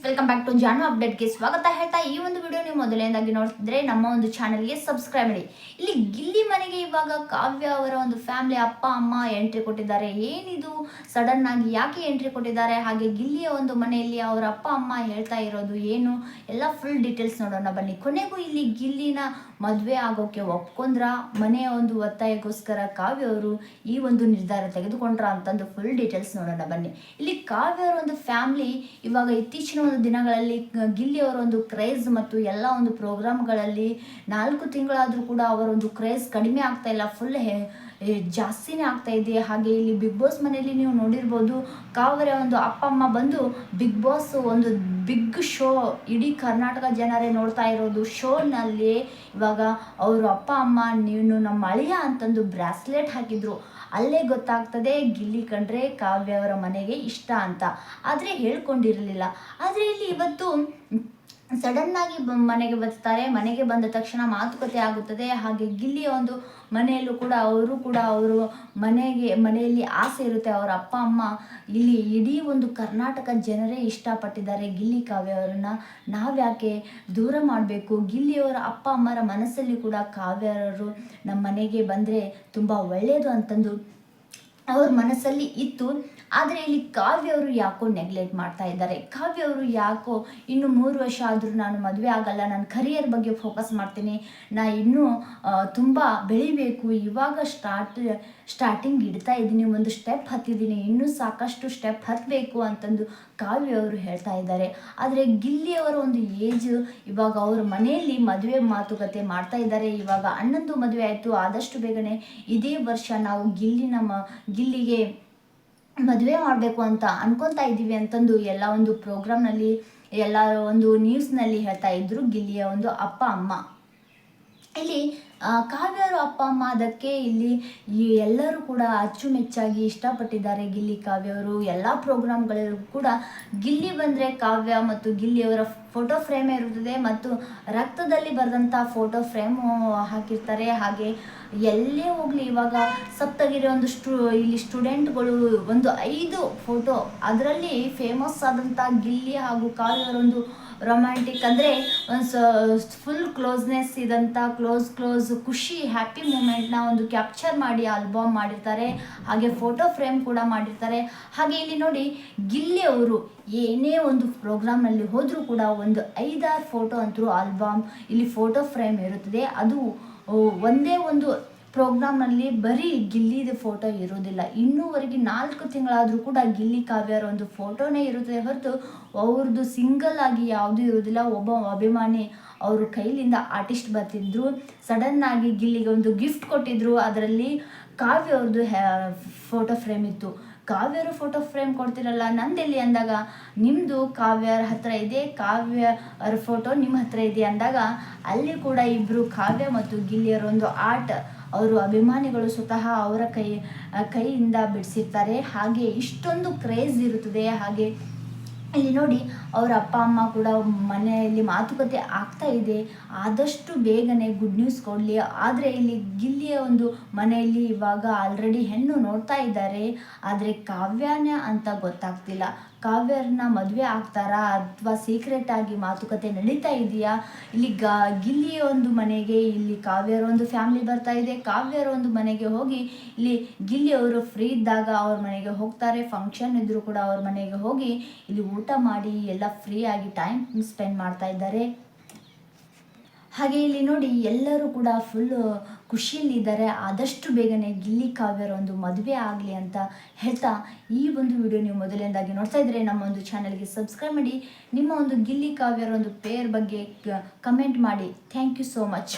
Welcome back to ಜಾನು ಅಪ್ಡೇಟ್ಗೆ ಸ್ವಾಗತ ಹೇಳ್ತಾ ಈ ಒಂದು ವಿಡಿಯೋ ನೀವು ಮೊದಲನೇದಾಗಿ ನೋಡ್ತಿದ್ರೆ ನಮ್ಮ ಒಂದು ಚಾನಲ್ಗೆ ಸಬ್ಸ್ಕ್ರೈಬ್ ಮಾಡಿ. ಇಲ್ಲಿ ಗಿಲ್ಲಿ ಮನೆಗೆ ಇವಾಗ ಕಾವ್ಯ ಅವರ ಒಂದು ಫ್ಯಾಮಿಲಿ ಅಪ್ಪ ಅಮ್ಮ ಎಂಟ್ರಿ ಕೊಟ್ಟಿದ್ದಾರೆ. ಏನಿದು ಸಡನ್ ಆಗಿ ಯಾಕೆ ಎಂಟ್ರಿ ಕೊಟ್ಟಿದ್ದಾರೆ, ಹಾಗೆ ಗಿಲ್ಲಿಯ ಒಂದು ಮನೆಯಲ್ಲಿ ಅವರ ಅಪ್ಪ ಅಮ್ಮ ಹೇಳ್ತಾ ಇರೋದು ಏನು ಎಲ್ಲ ಫುಲ್ ಡೀಟೇಲ್ಸ್ ನೋಡೋಣ ಬನ್ನಿ. ಕೊನೆಗೂ ಇಲ್ಲಿ ಗಿಲ್ಲಿನ ಮದುವೆ ಆಗೋಕೆ ಒಪ್ಕೊಂಡ್ರ, ಮನೆಯ ಒಂದು ಒತ್ತಾಯಕ್ಕೋಸ್ಕರ ಕಾವ್ಯ ಅವರು ಈ ಒಂದು ನಿರ್ಧಾರ ತೆಗೆದುಕೊಂಡ್ರ ಅಂತಂದು ಫುಲ್ ಡೀಟೇಲ್ಸ್ ನೋಡೋಣ ಬನ್ನಿ. ಇಲ್ಲಿ ಕಾವ್ಯ ಅವರ ಒಂದು ಫ್ಯಾಮಿಲಿ ಇವಾಗ ಇತ್ತೀಚಿನ ಒಂದು ದಿನಗಳಲ್ಲಿ ಗಿಲ್ಲಿ ಅವರ ಒಂದು ಕ್ರೇಜ್ ಮತ್ತು ಎಲ್ಲ ಒಂದು ಪ್ರೋಗ್ರಾಮ್ಗಳಲ್ಲಿ 4 ತಿಂಗಳಾದರೂ ಕೂಡ ಅವರ ಒಂದು ಕ್ರೇಜ್ ಕಡಿಮೆ ಆಗ್ತಾ ಇಲ್ಲ, ಫುಲ್ ಜಾಸ್ತಿನೇ ಆಗ್ತಾ ಇದೆ. ಹಾಗೆ ಇಲ್ಲಿ ಬಿಗ್ ಬಾಸ್ ಮನೆಯಲ್ಲಿ ನೀವು ನೋಡಿರ್ಬೋದು, ಕಾವ್ಯ ಒಂದು ಅಪ್ಪ ಅಮ್ಮ ಬಂದು ಬಿಗ್ ಬಾಸ್ ಒಂದು ಬಿಗ್ ಶೋ, ಇಡೀ ಕರ್ನಾಟಕ ಜನರೇ ನೋಡ್ತಾ ಇರೋದು ಶೋನಲ್ಲಿ ಇವಾಗ ಅವರು ಅಪ್ಪ ಅಮ್ಮ ನೀನು ನಮ್ಮ ಅಳಿಯ ಅಂತಂದು ಬ್ರಾಸ್ಲೆಟ್ ಹಾಕಿದ್ರು. ಅಲ್ಲೇ ಗೊತ್ತಾಗ್ತದೆ ಗಿಲ್ಲಿ ಕಂಡ್ರೆ ಕಾವ್ಯ ಅವರ ಮನೆಗೆ ಇಷ್ಟ ಅಂತ. ಆದರೆ ಹೇಳ್ಕೊಂಡಿರಲಿಲ್ಲ. ಆದರೆ ಇಲ್ಲಿ ಇವತ್ತು ಸಡನ್ನಾಗಿ ಮನೆಗೆ ಬರ್ತಾರೆ. ಮನೆಗೆ ಬಂದ ತಕ್ಷಣ ಮಾತುಕತೆ ಆಗುತ್ತದೆ. ಹಾಗೆ ಗಿಲ್ಲಿಯ ಒಂದು ಮನೆಯಲ್ಲೂ ಕೂಡ ಅವರು ಮನೆಯಲ್ಲಿ ಆಸೆ ಇರುತ್ತೆ. ಅವರ ಅಪ್ಪ ಅಮ್ಮ ಇಲ್ಲಿ ಇಡೀ ಒಂದು ಕರ್ನಾಟಕ ಜನರೇ ಇಷ್ಟಪಟ್ಟಿದ್ದಾರೆ ಗಿಲ್ಲಿ ಕಾವ್ಯ ಅವರನ್ನ, ನಾವ್ಯಾಕೆ ದೂರ ಮಾಡಬೇಕು. ಗಿಲ್ಲಿಯವರ ಅಪ್ಪ ಅಮ್ಮರ ಮನಸ್ಸಲ್ಲಿ ಕೂಡ ಕಾವ್ಯರು ನಮ್ಮ ಮನೆಗೆ ಬಂದರೆ ತುಂಬ ಒಳ್ಳೆಯದು ಅಂತಂದು ಅವ್ರ ಮನಸ್ಸಲ್ಲಿ ಇತ್ತು. ಆದರೆ ಇಲ್ಲಿ ಕಾವ್ಯ ಅವರು ಯಾಕೋ ನೆಗ್ಲೆಕ್ಟ್ ಮಾಡ್ತಾ ಇದ್ದಾರೆ. ಕಾವ್ಯ ಅವರು ಯಾಕೋ ಇನ್ನು 3 ವರ್ಷ ಆದರೂ ನಾನು ಮದುವೆ ಆಗಲ್ಲ, ನಾನು ಕರಿಯರ್ ಬಗ್ಗೆ ಫೋಕಸ್ ಮಾಡ್ತೀನಿ, ನಾ ಇನ್ನೂ ತುಂಬ ಬೆಳಿಬೇಕು, ಇವಾಗ ಸ್ಟಾರ್ಟಿಂಗ್ ಇಡ್ತಾ ಇದ್ದೀನಿ, ಒಂದು ಸ್ಟೆಪ್ ಹತ್ತಿದ್ದೀನಿ, ಇನ್ನೂ ಸಾಕಷ್ಟು ಸ್ಟೆಪ್ ಹತ್ತಬೇಕು ಅಂತಂದು ಕಾವ್ಯ ಅವರು ಹೇಳ್ತಾ ಇದ್ದಾರೆ. ಆದರೆ ಗಿಲ್ಲಿಯವರ ಒಂದು ಏಜ್ ಇವಾಗ ಅವ್ರ ಮನೆಯಲ್ಲಿ ಮದುವೆ ಮಾತುಕತೆ ಮಾಡ್ತಾ ಇದ್ದಾರೆ. ಇವಾಗ ಅಣ್ಣಂದು ಮದುವೆ ಆಯಿತು, ಆದಷ್ಟು ಬೇಗನೆ ಇದೇ ವರ್ಷ ನಾವು ಗಿಲ್ಲಿಗೆ ಮದುವೆ ಮಾಡಬೇಕು ಅಂತ ಅನ್ಕೊತಾ ಇದ್ದೀವಿ ಅಂತಂದು ಎಲ್ಲ ಒಂದು ಪ್ರೋಗ್ರಾಮ್ನಲ್ಲಿ ಎಲ್ಲ ಒಂದು ನ್ಯೂಸ್ನಲ್ಲಿ ಹೇಳ್ತಾ ಇದ್ರು ಗಿಲ್ಲಿಯ ಒಂದು ಅಪ್ಪ ಅಮ್ಮ. ಇಲ್ಲಿ ಕಾವ್ಯರ ಅಪ್ಪ ಅಮ್ಮ ಅದಕ್ಕೆ ಇಲ್ಲಿ ಎಲ್ಲರೂ ಕೂಡ ಅಚ್ಚುಮೆಚ್ಚಾಗಿ ಇಷ್ಟಪಟ್ಟಿದ್ದಾರೆ. ಗಿಲ್ಲಿ ಕಾವ್ಯವರು ಎಲ್ಲ ಪ್ರೋಗ್ರಾಮ್ಗಳಿಗೂ ಕೂಡ ಗಿಲ್ಲಿ ಬಂದರೆ ಕಾವ್ಯ ಮತ್ತು ಗಿಲ್ಲಿಯವರ ಫೋಟೋ ಫ್ರೇಮೇ ಇರುತ್ತದೆ ಮತ್ತು ರಕ್ತದಲ್ಲಿ ಬರೆದಂಥ ಫೋಟೋ ಫ್ರೇಮು ಹಾಕಿರ್ತಾರೆ. ಹಾಗೆ ಎಲ್ಲೇ ಹೋಗಲಿ ಇವಾಗ ಸಪ್ತಗಿರಿ ಒಂದು ಇಲ್ಲಿ ಸ್ಟೂಡೆಂಟ್ಗಳು ಒಂದು 5 ಫೋಟೋ, ಅದರಲ್ಲಿ ಫೇಮಸ್ ಆದಂಥ ಗಿಲ್ಲಿ ಹಾಗೂ ಕಾವ್ಯವರೊಂದು ರೊಮ್ಯಾಂಟಿಕ್ ಅಂದರೆ ಒಂದು ಫುಲ್ ಕ್ಲೋಸ್ನೆಸ್ ಇದಂಥ ಕ್ಲೋಸ್ ಖುಷಿ ಹ್ಯಾಪಿ ಮೂಮೆಂಟ್ನ ಒಂದು ಕ್ಯಾಪ್ಚರ್ ಮಾಡಿ ಆಲ್ಬಮ್ ಮಾಡಿರ್ತಾರೆ. ಹಾಗೆ ಫೋಟೋ ಫ್ರೇಮ್ ಕೂಡ ಮಾಡಿರ್ತಾರೆ. ಹಾಗೆ ಇಲ್ಲಿ ನೋಡಿ, ಗಿಲ್ಲಿ ಅವರು ಏನೇ ಒಂದು ಪ್ರೋಗ್ರಾಮ್ನಲ್ಲಿ ಹೋದರೂ ಕೂಡ ಒಂದು 5-6 ಫೋಟೋ ಅಂತೂ ಆಲ್ಬಮ್ ಇಲ್ಲಿ ಫೋಟೋ ಫ್ರೇಮ್ ಇರುತ್ತದೆ. ಅದು ಒಂದೇ ಒಂದು ಪ್ರೋಗ್ರಾಮ್ನಲ್ಲಿ ಬರೀ ಗಿಲ್ಲಿದ ಫೋಟೋ ಇರೋದಿಲ್ಲ. ಇನ್ನೂವರೆಗೆ 4 ತಿಂಗಳಾದರೂ ಕೂಡ ಗಿಲ್ಲಿ ಕಾವ್ಯರ ಒಂದು ಫೋಟೋನೇ ಇರುತ್ತದೆ ಹೊರತು ಅವ್ರದ್ದು ಸಿಂಗಲ್ ಆಗಿ ಯಾವುದೂ ಇರೋದಿಲ್ಲ. ಒಬ್ಬ ಅಭಿಮಾನಿ ಅವರು ಕೈಲಿಂದ ಆರ್ಟಿಸ್ಟ್ ಬರ್ತಿದ್ರು, ಸಡನ್ನಾಗಿ ಗಿಲ್ಲಿಗೆ ಒಂದು ಗಿಫ್ಟ್ ಕೊಟ್ಟಿದ್ರು, ಅದರಲ್ಲಿ ಕಾವ್ಯ ಅವ್ರದ್ದು ಫೋಟೋ ಫ್ರೇಮ್ ಇತ್ತು. ಕಾವ್ಯರು ಫೋಟೋ ಫ್ರೇಮ್ ಕೊಡ್ತಿರಲ್ಲ ನಂದೆಲ್ಲಿ ಅಂದಾಗ, ನಿಮ್ಮದು ಕಾವ್ಯರ ಹತ್ರ ಇದೆ, ಕಾವ್ಯ ಅವ್ರ ಫೋಟೋ ನಿಮ್ಮ ಹತ್ರ ಇದೆ ಅಂದಾಗ ಅಲ್ಲಿ ಕೂಡ ಇಬ್ಬರು ಕಾವ್ಯ ಮತ್ತು ಗಿಲ್ಲಿಯರ ಒಂದು ಆರ್ಟ್ ಅವರು ಅಭಿಮಾನಿಗಳು ಸ್ವತಃ ಅವರ ಕೈಯಿಂದ ಬಿಡಿಸಿರ್ತಾರೆ. ಹಾಗೆ ಇಷ್ಟೊಂದು ಕ್ರೇಜ್ ಇರುತ್ತದೆ. ಹಾಗೆ ಇಲ್ಲಿ ನೋಡಿ, ಅವರ ಅಪ್ಪ ಅಮ್ಮ ಕೂಡ ಮನೆಯಲ್ಲಿ ಮಾತುಕತೆ ಆಗ್ತಾ ಇದೆ, ಆದಷ್ಟು ಬೇಗನೆ ಗುಡ್ ನ್ಯೂಸ್ ಕೊಡಲಿ. ಆದರೆ ಇಲ್ಲಿ ಗಿಲ್ಲಿಯ ಒಂದು ಮನೆಯಲ್ಲಿ ಇವಾಗ ಆಲ್ರೆಡಿ ಹೆಣ್ಣು ನೋಡ್ತಾ ಇದ್ದಾರೆ. ಆದರೆ ಕಾವ್ಯನ ಅಂತ ಗೊತ್ತಾಗ್ತಿಲ್ಲ. ಕಾವ್ಯರನ್ನ ಮದುವೆ ಆಗ್ತಾರಾ ಅಥವಾ ಸೀಕ್ರೆಟ್ ಆಗಿ ಮಾತುಕತೆ ನಡೀತಾ ಇದೆಯಾ? ಇಲ್ಲಿ ಗಿಲ್ಲಿಯ ಒಂದು ಮನೆಗೆ ಇಲ್ಲಿ ಕಾವ್ಯರ ಒಂದು ಫ್ಯಾಮಿಲಿ ಬರ್ತಾ ಇದೆ. ಕಾವ್ಯರ ಒಂದು ಮನೆಗೆ ಹೋಗಿ ಇಲ್ಲಿ ಗಿಲ್ಲಿಯವರು ಫ್ರೀ ಇದ್ದಾಗ ಅವ್ರ ಮನೆಗೆ ಹೋಗ್ತಾರೆ. ಫಂಕ್ಷನ್ ಇದ್ರೂ ಕೂಡ ಅವ್ರ ಮನೆಗೆ ಹೋಗಿ ಇಲ್ಲಿ ಊಟ ಮಾಡಿ ಎಲ್ಲ ಫ್ರೀ ಆಗಿ ಟೈಮ್ ಸ್ಪೆಂಡ್ ಮಾಡ್ತಾ ಇದ್ದಾರೆ. ಹಾಗೆ ಇಲ್ಲಿ ನೋಡಿ, ಎಲ್ಲರೂ ಕೂಡ ಫುಲ್ ಖುಷಿಯಲ್ಲಿದ್ದಾರೆ. ಆದಷ್ಟು ಬೇಗನೆ ಗಿಲ್ಲಿ ಕಾವ್ಯರ ಒಂದು ಮದುವೆ ಆಗಲಿ ಅಂತ ಹೇಳ್ತಾ ಈ ಒಂದು ವಿಡಿಯೋ ನೀವು ಮೊದಲನೇದಾಗಿ ನೋಡ್ತಾ ಇದ್ದರೆ ನಮ್ಮ ಒಂದು ಚಾನಲ್ಗೆ ಸಬ್ಸ್ಕ್ರೈಬ್ ಮಾಡಿ. ನಿಮ್ಮ ಒಂದು ಗಿಲ್ಲಿ ಕಾವ್ಯರ ಒಂದು ಪೇರ್ ಬಗ್ಗೆ ಕಮೆಂಟ್ ಮಾಡಿ. Thank you so much.